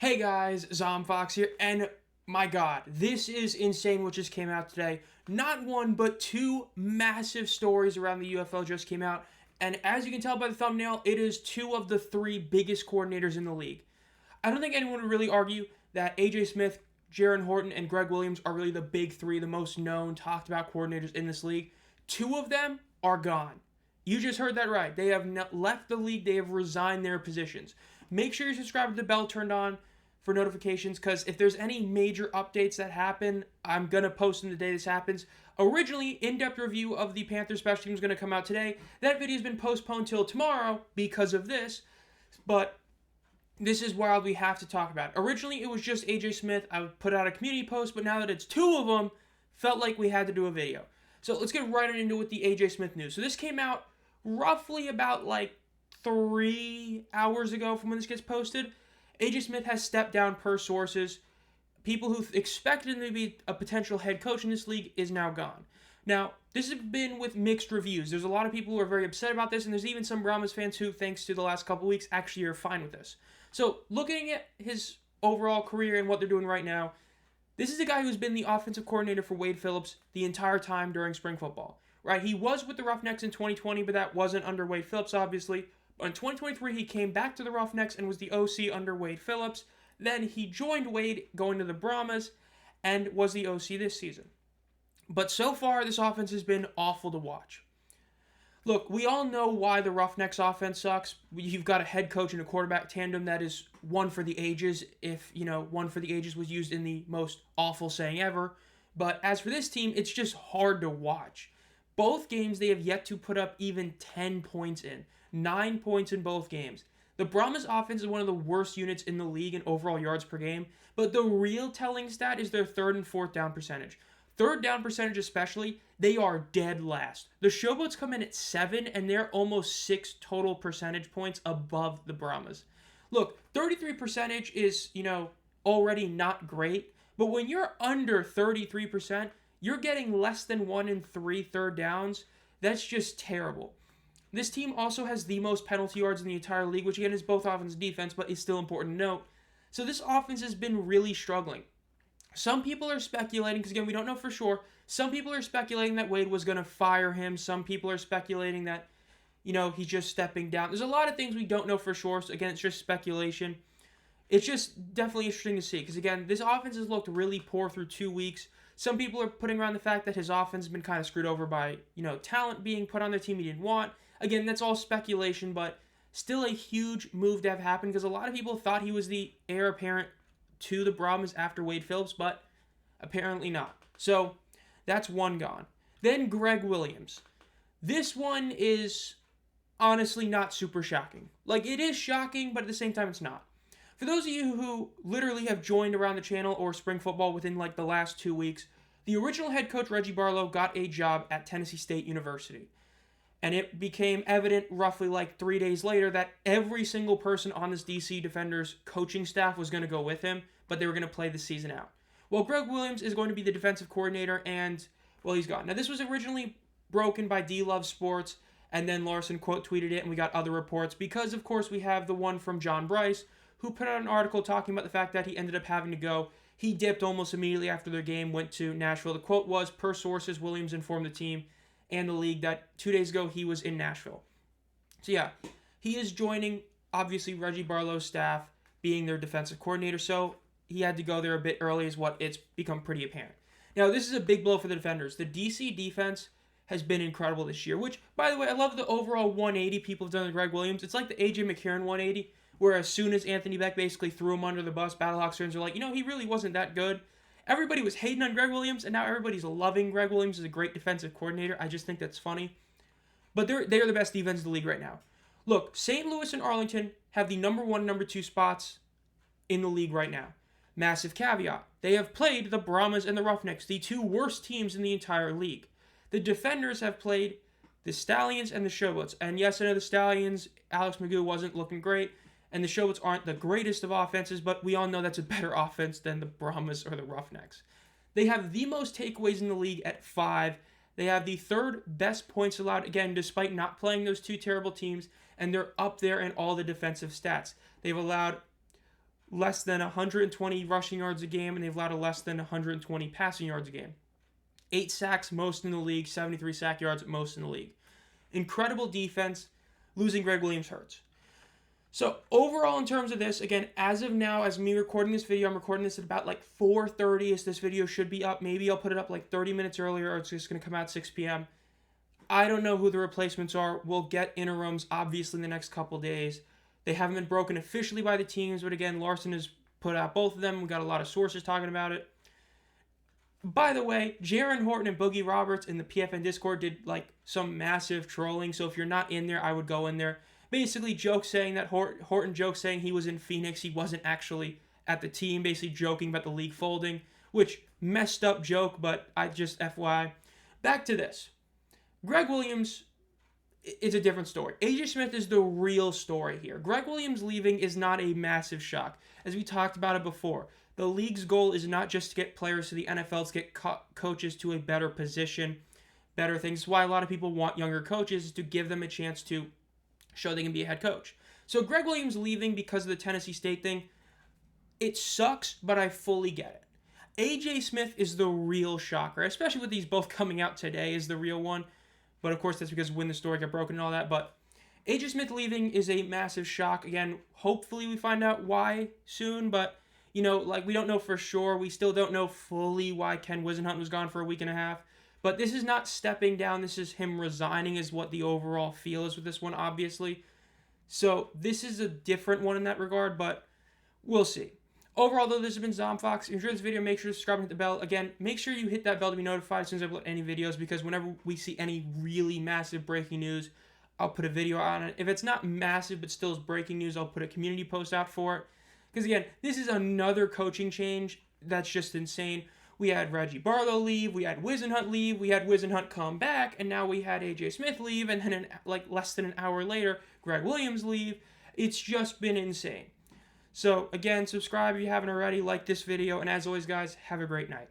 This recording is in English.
Hey guys, Zomfox here, and my god, this is insane what just came out today. Not one, but two massive stories around the UFL just came out, and as you can tell by the thumbnail, it is two of the three biggest coordinators in the league. I don't think anyone would really argue that AJ Smith, Jaron Horton, and Gregg Williams are really the big three, the most known, talked about coordinators in this league. Two of them are gone. You just heard that right. They have left the league, they have resigned their positions. Make sure you subscribe with the bell turned on for notifications, because if there's any major updates that happen, I'm going to post them the day this happens. Originally, in-depth review of the Panthers special team is going to come out today. That video has been postponed till tomorrow because of this, but this is wild. We have to talk about it. Originally, it was just AJ Smith. I would put out a community post, but now that it's two of them, felt like we had to do a video. So let's get right into with the AJ Smith news. So this came out roughly about 3 hours ago from when this gets posted. AJ Smith has stepped down per sources. People who expected him to be a potential head coach in this league is now gone. Now, this has been with mixed reviews. There's a lot of people who are very upset about this, and there's even some Brahmas fans who, thanks to the last couple weeks, actually are fine with this. So, looking at his overall career and what they're doing right now, this is a guy who's been the offensive coordinator for Wade Phillips the entire time during spring football. Right? He was with the Roughnecks in 2020, but that wasn't under Wade Phillips, obviously. In 2023, he came back to the Roughnecks and was the OC under Wade Phillips. Then he joined Wade going to the Brahmas and was the OC this season. But so far, this offense has been awful to watch. Look, we all know why the Roughnecks offense sucks. You've got a head coach and a quarterback tandem that is one for the ages, if, one for the ages was used in the most awful saying ever. But as for this team, it's just hard to watch. Both games, they have yet to put up even 10 points in. 9 points in both games. The Brahmas offense is one of the worst units in the league in overall yards per game, but the real telling stat is their third and fourth down percentage. Third down percentage especially, they are dead last. The Showboats come in at 7, and they're almost 6 total percentage points above the Brahmas. Look, 33 percentage is, already not great, but when you're under 33%, you're getting less than 1 in 3 third downs. That's just terrible. This team also has the most penalty yards in the entire league, which again is both offense and defense, but is still important to note. So this offense has been really struggling. Some people are speculating, because again, we don't know for sure. Some people are speculating that Wade was going to fire him. Some people are speculating that, he's just stepping down. There's a lot of things we don't know for sure. So again, it's just speculation. It's just definitely interesting to see, because again, this offense has looked really poor through 2 weeks. Some people are putting around the fact that his offense has been kind of screwed over by, talent being put on their team he didn't want. Again, that's all speculation, but still a huge move to have happened, because a lot of people thought he was the heir apparent to the Brahmas after Wade Phillips, but apparently not. So that's one gone. Then Gregg Williams. This one is honestly not super shocking. It is shocking, but at the same time it's not. For those of you who literally have joined around the channel or spring football within the last 2 weeks, the original head coach Reggie Barlow got a job at Tennessee State University. And it became evident roughly 3 days later that every single person on this DC Defenders coaching staff was going to go with him, but they were going to play the season out. Well, Gregg Williams is going to be the defensive coordinator, and, well, he's gone. Now, this was originally broken by D-Love Sports, and then Larson quote tweeted it, and we got other reports, because, of course, we have the one from John Bryce, who put out an article talking about the fact that he ended up having to go. He dipped almost immediately after their game, went to Nashville. The quote was, per sources, Williams informed the team and the league that 2 days ago he was in Nashville. So yeah, he is joining, obviously, Reggie Barlow's staff, being their defensive coordinator, so he had to go there a bit early is what it's become pretty apparent. Now, this is a big blow for the Defenders. The DC defense has been incredible this year, which, by the way, I love the overall 180 people have done to Gregg Williams. It's like the A.J. McCarron 180, where as soon as Anthony Beck basically threw him under the bus, Battlehawks fans are like, he really wasn't that good. Everybody was hating on Gregg Williams, and now everybody's loving Gregg Williams as a great defensive coordinator. I just think that's funny. But they are the best defense in the league right now. Look, St. Louis and Arlington have the number 1 and number 2 spots in the league right now. Massive caveat. They have played the Brahmas and the Roughnecks, the 2 worst teams in the entire league. The Defenders have played the Stallions and the Showboats. And yes, I know the Stallions, Alex Magoo wasn't looking great, and the Showboats aren't the greatest of offenses, but we all know that's a better offense than the Brahmas or the Roughnecks. They have the most takeaways in the league at 5. They have the 3rd best points allowed, again, despite not playing those 2 terrible teams, and they're up there in all the defensive stats. They've allowed less than 120 rushing yards a game, and they've allowed less than 120 passing yards a game. 8 sacks, most in the league. 73 sack yards, most in the league. Incredible defense. Losing Gregg Williams hurts. So overall, in terms of this, again, as of now, as me recording this video, I'm recording this at about like 4:30, as this video should be up. Maybe I'll put it up like 30 minutes earlier, or it's just going to come out 6 p.m. I don't know who the replacements are. We'll get interims, obviously, in the next couple days. They haven't been broken officially by the teams, but again, Larson has put out both of them. We've got a lot of sources talking about it. By the way, Jaron Horton and Boogie Roberts in the PFN Discord did like some massive trolling, so if you're not in there, I would go in there. Basically, jokes saying that Horton jokes saying he was in Phoenix. He wasn't actually at the team, basically joking about the league folding, which messed up joke, but I just FYI. Back to this. Gregg Williams is a different story. AJ Smith is the real story here. Gregg Williams leaving is not a massive shock. As we talked about it before, the league's goal is not just to get players to the NFL, to get coaches to a better position, better things. That's why a lot of people want younger coaches, is to give them a chance to show they can be a head coach. So Gregg Williams leaving because of the Tennessee State thing, it sucks, but I fully get it. AJ Smith is the real shocker, especially with these both coming out today is the real one. But of course, that's because when the story got broken and all that. But AJ Smith leaving is a massive shock. Again, hopefully we find out why soon. But, you know, like we don't know for sure. We still don't know fully why Ken Wisenhunt was gone for a week and a half. But this is not stepping down. This is him resigning is what the overall feel is with this one, obviously. So this is a different one in that regard, but we'll see. Overall, though, this has been Zomfox. If you enjoyed this video, make sure to subscribe and hit the bell. Again, make sure you hit that bell to be notified as soon as I upload any videos, because whenever we see any really massive breaking news, I'll put a video on it. If it's not massive but still is breaking news, I'll put a community post out for it. Because, again, this is another coaching change that's just insane. We had Reggie Barlow leave, we had Wisenhunt leave, we had Wisenhunt come back, and now we had AJ Smith leave, and then less than an hour later, Gregg Williams leave. It's just been insane. So, again, subscribe if you haven't already, like this video, and as always, guys, have a great night.